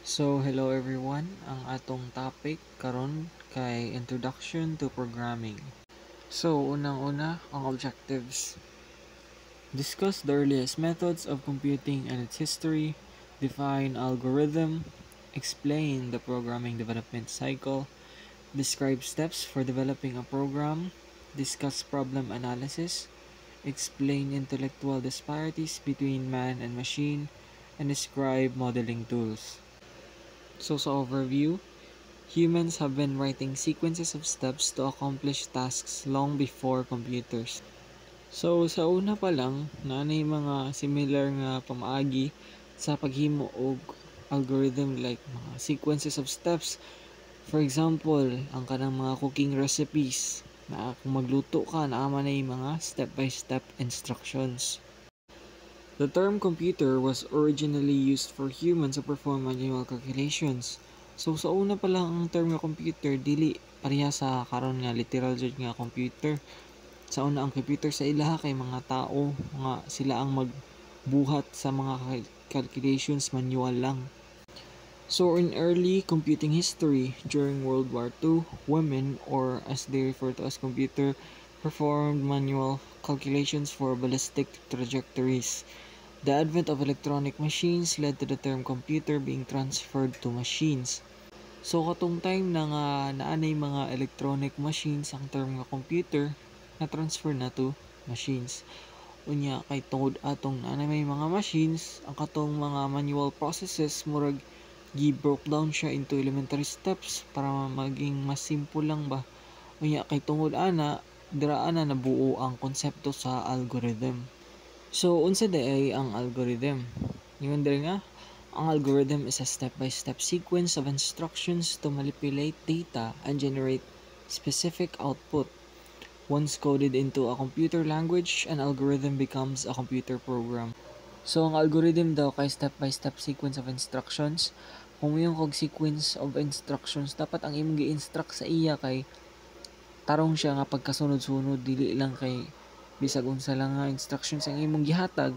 Hello everyone. Ang atong topic karon kay Introduction to Programming. Unang-una, ang objectives. Discuss the earliest methods of computing and its history, define algorithm, explain the programming development cycle, describe steps for developing a program, discuss problem analysis, explain intellectual disparities between man and machine, and describe modeling tools. Sa overview, humans have been writing sequences of steps to accomplish tasks long before computers. Sa una pa lang, naanay mga similar nga pamaagi sa paghimo og algorithm like mga sequences of steps. For example, ang kanang mga cooking recipes na kung magluto ka, naama na yung mga step-by-step instructions. The term computer was originally used for humans to perform manual calculations. Sa una pa lang ang term nga computer dili pareha sa karon nga literal jud nga computer. Sa una ang computer sa ilaha kay mga tao nga sila ang magbuhat sa mga calculations manual lang. In early computing history during World War II, women, or as they refer to as computer, performed manual calculations for ballistic trajectories. The advent of electronic machines led to the term computer being transferred to machines. Katong time na nga naanay mga electronic machines ang term nga computer, na-transfer na to machines. Unya kay tungod atong naanay may mga machines, ang katong mga manual processes murag gi-broke down siya into elementary steps para maging mas simple lang ba. Unya kay tungod dira ana nabuo ang konsepto sa algorithm. Unsa ay ang algorithm? Ingon diri nga, ang algorithm is a step-by-step sequence of instructions to manipulate data and generate specific output. Once coded into a computer language, an algorithm becomes a computer program. Ang algorithm daw kay step-by-step sequence of instructions. Kung yung kog sequence of instructions, dapat ang imong gi-instruct sa iya kay tarong siya nga pagkasunod-sunod, dili lang kay bisag unsa lang nga instructions ang imong gihatag.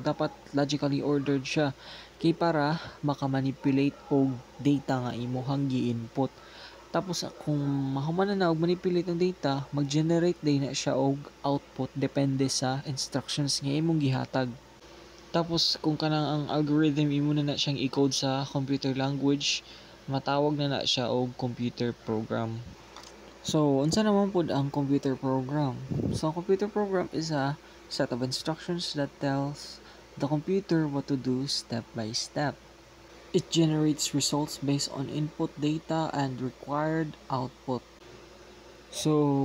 Dapat logically ordered siya kay para maka-manipulate og data nga imong gi-input. Tapos kung mahuman na og manipulate ng data, mag-generate din na siya og output depende sa instructions nga imong gihatag. Tapos kung kanang ang algorithm imo na siyang i-code sa computer language, matawag na siya og computer program. Unsa naman pod ang computer program? Ang computer program is a set of instructions that tells the computer what to do step by step. It generates results based on input data and required output.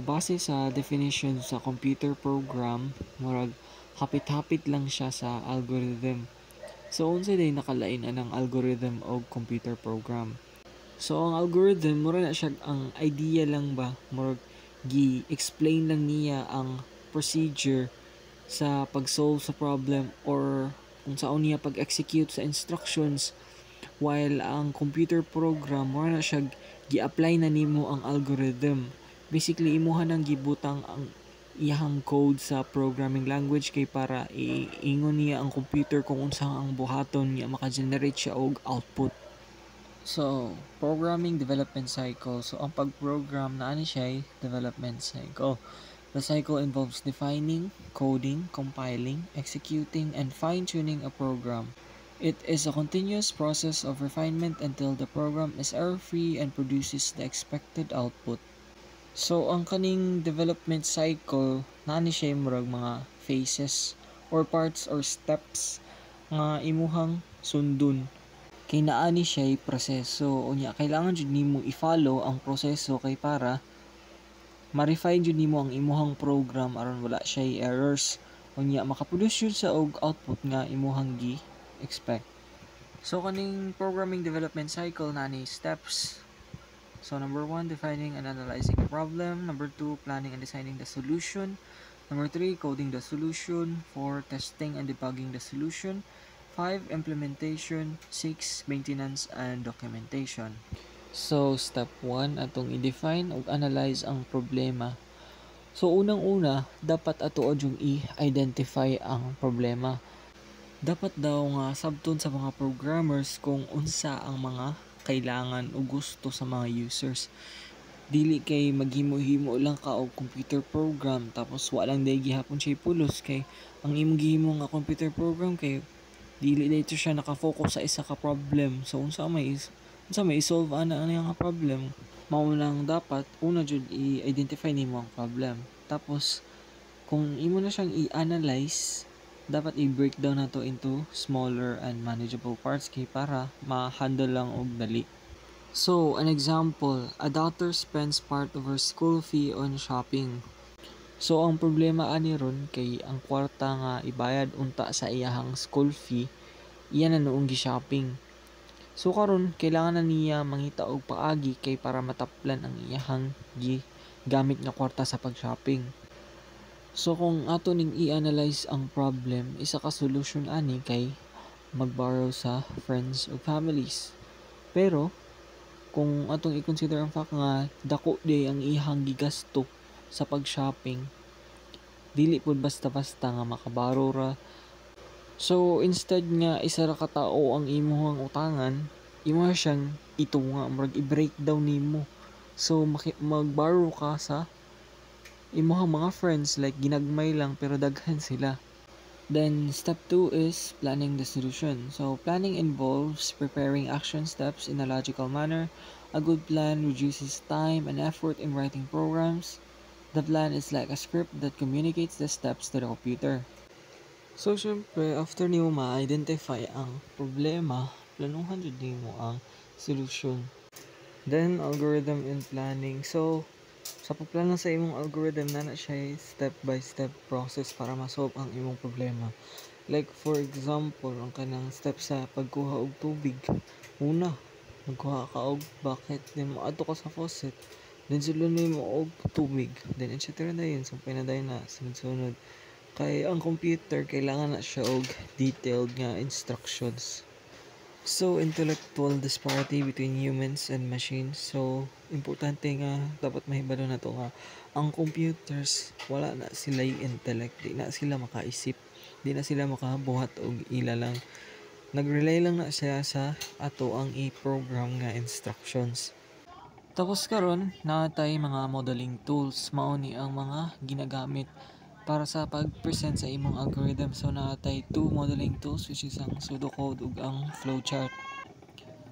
Base sa definition sa computer program, murag hapit-hapit lang siya sa algorithm. Unsa day nakalain anang algorithm o computer program? Ang algorithm, mura na siya ang idea lang ba, murag gi-explain lang niya ang procedure sa pag-solve sa problem or kung saan niya pag-execute sa instructions, while ang computer program, mura na siya gi-apply na nimo ang algorithm. Basically, imuha nang gibutang ang iyang code sa programming language kay para iingon niya ang computer kung unsa ang buhaton niya maka-generate siya og output. Programming development cycle. Ang pag-program na siya development cycle. The cycle involves defining, coding, compiling, executing, and fine-tuning a program. It is a continuous process of refinement until the program is error-free and produces the expected output. Ang kaning development cycle, siya murag mga phases or parts or steps nga imuhang sundon kay naani siya proseso. Unya kailangan jud nimo i-follow ang proseso kay para ma-refine jud nimo ang imuhang program aron wala siya errors. Unya makaproduce jud sa og output nga imuhang gi-expect. Kaning programming development cycle naani steps. Number 1, defining and analyzing the problem. Number 2, planning and designing the solution. Number 3, coding the solution. 4, testing and debugging the solution. 5, implementation. 6, maintenance and documentation. Step 1, atong i-define o analyze ang problema. Unang-una, dapat ato yung i-identify ang problema. Dapat daw nga sabton sa mga programmers kung unsa ang mga kailangan o gusto sa mga users. Dili kay maghimo-himo lang ka og computer program tapos walang day gihapon siya pulos kay ang imong gihimo nga computer program kay dili dito siya nakafocus sa isa ka problem. So unsa may solve ana nga problem. Mao lang dapat una jud i-identify nimo ang problem. Tapos kung imo na siyang i-analyze, dapat i-break down nato into smaller and manageable parts kay para ma-handle lang og dali. So, an example, a daughter spends part of her school fee on shopping. So, ang problema ani ron kay ang kwarta nga ibayad unta sa iyahang school fee, iyan na noong gi-shopping. So, karon kailangan na niya mangita og paagi kay para mataplan ang iyahang gamit nga kwarta sa pag-shopping. So, kung ato ning i-analyze ang problem, isa ka solution ani kay mag-borrow sa friends o families. Pero, kung atong i-consider ang fact nga dako day ang ihang gigasto sa pag-shopping, dili pud basta-basta nga makabaro ra. So instead nga isa ra ka tawo ang imong utangan, imo siyang itunga murag i-breakdown nimo. So mag-borrow ka sa imong mga friends like ginagmay lang pero daghan sila. Then, step 2 is planning the solution. So, planning involves preparing action steps in a logical manner. A good plan reduces time and effort in writing programs. The plan is like a script that communicates the steps to the computer. So, syempre, after nimo ma-identify ang problema, planuhan jud nimo ang solution. Then, algorithm and planning. So, sa pagplano sa imong algorithm na siya step-by-step process para ma-solve ang imong problema. Like for example, ang kanang step sa pagkuha og tubig. Una, magkuha ka og bucket, then moadto ka sa faucet. Then sulod mo og tubig. Then etc. na yun. So, pinadayon na sunod-sunod. Kay ang computer, kailangan na siya og detailed nga instructions. So, intellectual disparity between humans and machines. So, importante nga dapat mahibalo na to nga ang computers, wala na sila yung intellect, di na sila makaisip, di na sila makabuhat og ila lang. Nag-rely lang na siya sa ato ang i-program nga instructions. Tapos karon natay mga modeling tools, mao ni ang mga ginagamit para sa pag-present sa imong algorithm. So natay two modeling tools which is ang pseudocode ug ang flowchart.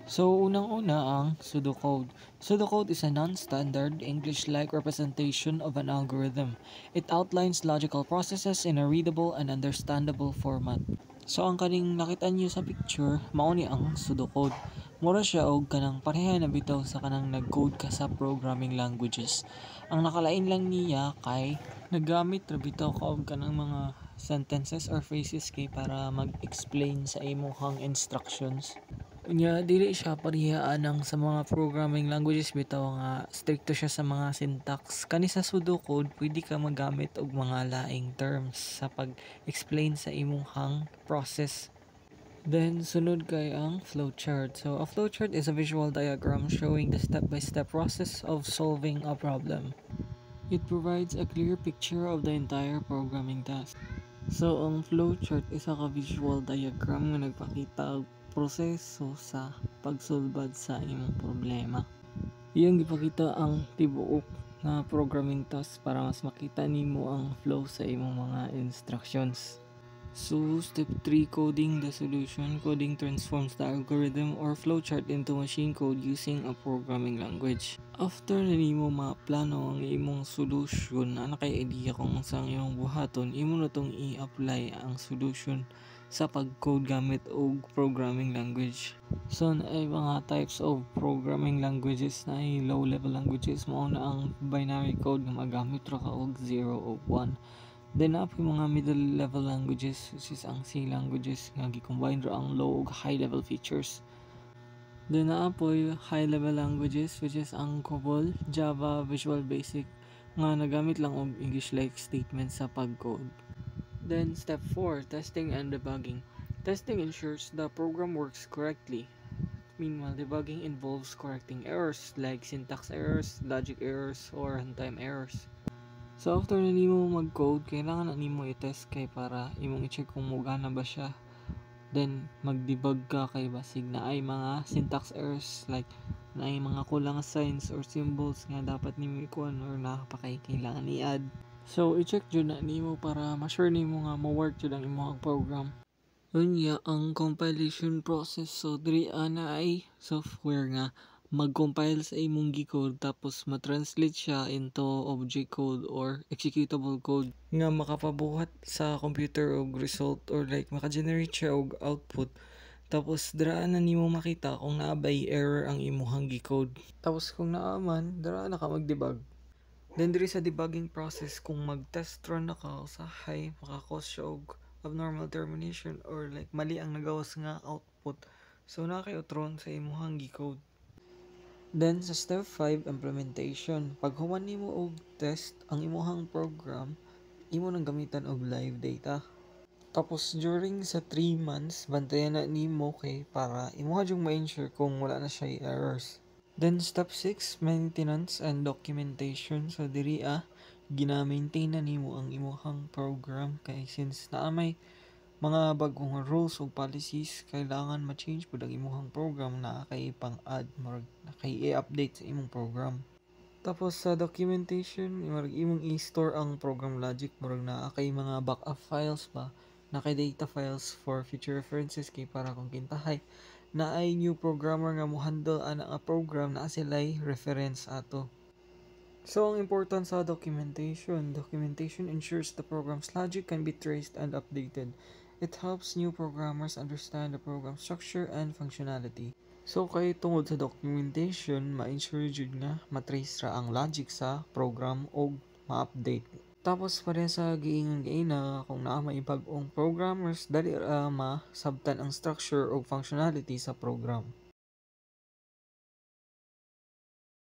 So unang-una ang pseudocode. Pseudocode is a non-standard English-like representation of an algorithm. It outlines logical processes in a readable and understandable format. So ang kaning nakita niyo sa picture, mao ni ang pseudocode. Mura siya og kanang pareha na bitaw sa kanang nag-code ka sa programming languages. Ang nakalain lang niya kay naggamit ra bitaw ka og kanang mga sentences or phrases kay para mag-explain sa imong instructions. Unya dili siya parehaan ng sa mga programming languages bitaw nga stricto siya sa mga syntax. Kani sa pseudocode pwede ka magamit og mga laing terms sa pag-explain sa imong process. Then, sunod kay ang flowchart. So, a flowchart is a visual diagram showing the step-by-step process of solving a problem. It provides a clear picture of the entire programming task. So, ang flowchart isa ka visual diagram nga nagpakita og proseso sa pagsulbad sa imong problema. Iyang gipakita ang tibuok na programming task para mas makita nimo ang flow sa imong mga instructions. So, step 3, coding the solution. Coding transforms the algorithm or flowchart into machine code using a programming language. After na nimo maplano ang imong solution, na kay idea kung saan imong buhaton, imo na tong i-apply ang solution sa pag-code gamit og programming language. So, ay mga types of programming languages na ay low-level languages. Mao na ang binary code nga magamit ra ka og 0 o 1. Then napoy mga middle level languages which is ang C languages nga gi-combine ra ang low ug high level features. Then napoy high level languages which is ang COBOL, Java, Visual Basic nga nagamit lang og English-like statements sa pag-code. Then step 4, testing and debugging. Testing ensures the program works correctly. Meanwhile, debugging involves correcting errors like syntax errors, logic errors, or runtime errors. So after na nimo mag-code, kailangan na nimo i-test kay para imong i-check kung mugana ba siya Then mag-debug ka kay basig na ay mga syntax errors like na ay mga kulang signs or symbols nga dapat nimo ikuan or kailangan i-add. So i-check jud na nimo para ma-sure nimo nga mo-work jud ang imong program. Unya ang compilation process, so diri ana ay software nga mag-compile sa imong G-code tapos ma-translate siya into object code or executable code nga makapabuhat sa computer og result or like maka-generate siya og output. Tapos dira na nimo makita kung naabay error ang imong G-code. Tapos kung naaman, dira na ka mag-debug. Then diri sa debugging process, kung mag-test run na ka usahay maka-cause siya og abnormal termination or like mali ang nagawas nga output. So na kay utron sa imong G-code. Then sa step 5, implementation. Pag human nimo og test ang imong program, imo nang gamitan og live data. Tapos during sa 3 months, bantayan na nimo kay para imo jung ma-ensure kung wala na siya errors. Then step 6, maintenance and documentation. So diri gina-maintain na nimo ang imong program kay since naa may mga bagong rules o policies, kailangan ma-change pud ang imong program na kay pang-add murag kay i-update sa imong program. Tapos sa documentation, murag imong i-store ang program logic murag na kay mga backup files ba, na kay data files for future references kay para kung kintahay na ay new programmer nga mo handle ana nga program na sila'y reference ato. So, ang importance sa documentation. Documentation ensures the program's logic can be traced and updated. It helps new programmers understand the program structure and functionality. So, kay tungod sa documentation, ma-ensure jud nga matrace ra ang logic sa program o ma-update. Tapos, pareha sa giingon kung naa may bag-ong programmers, dali ra ma-sabtan ang structure o functionality sa program.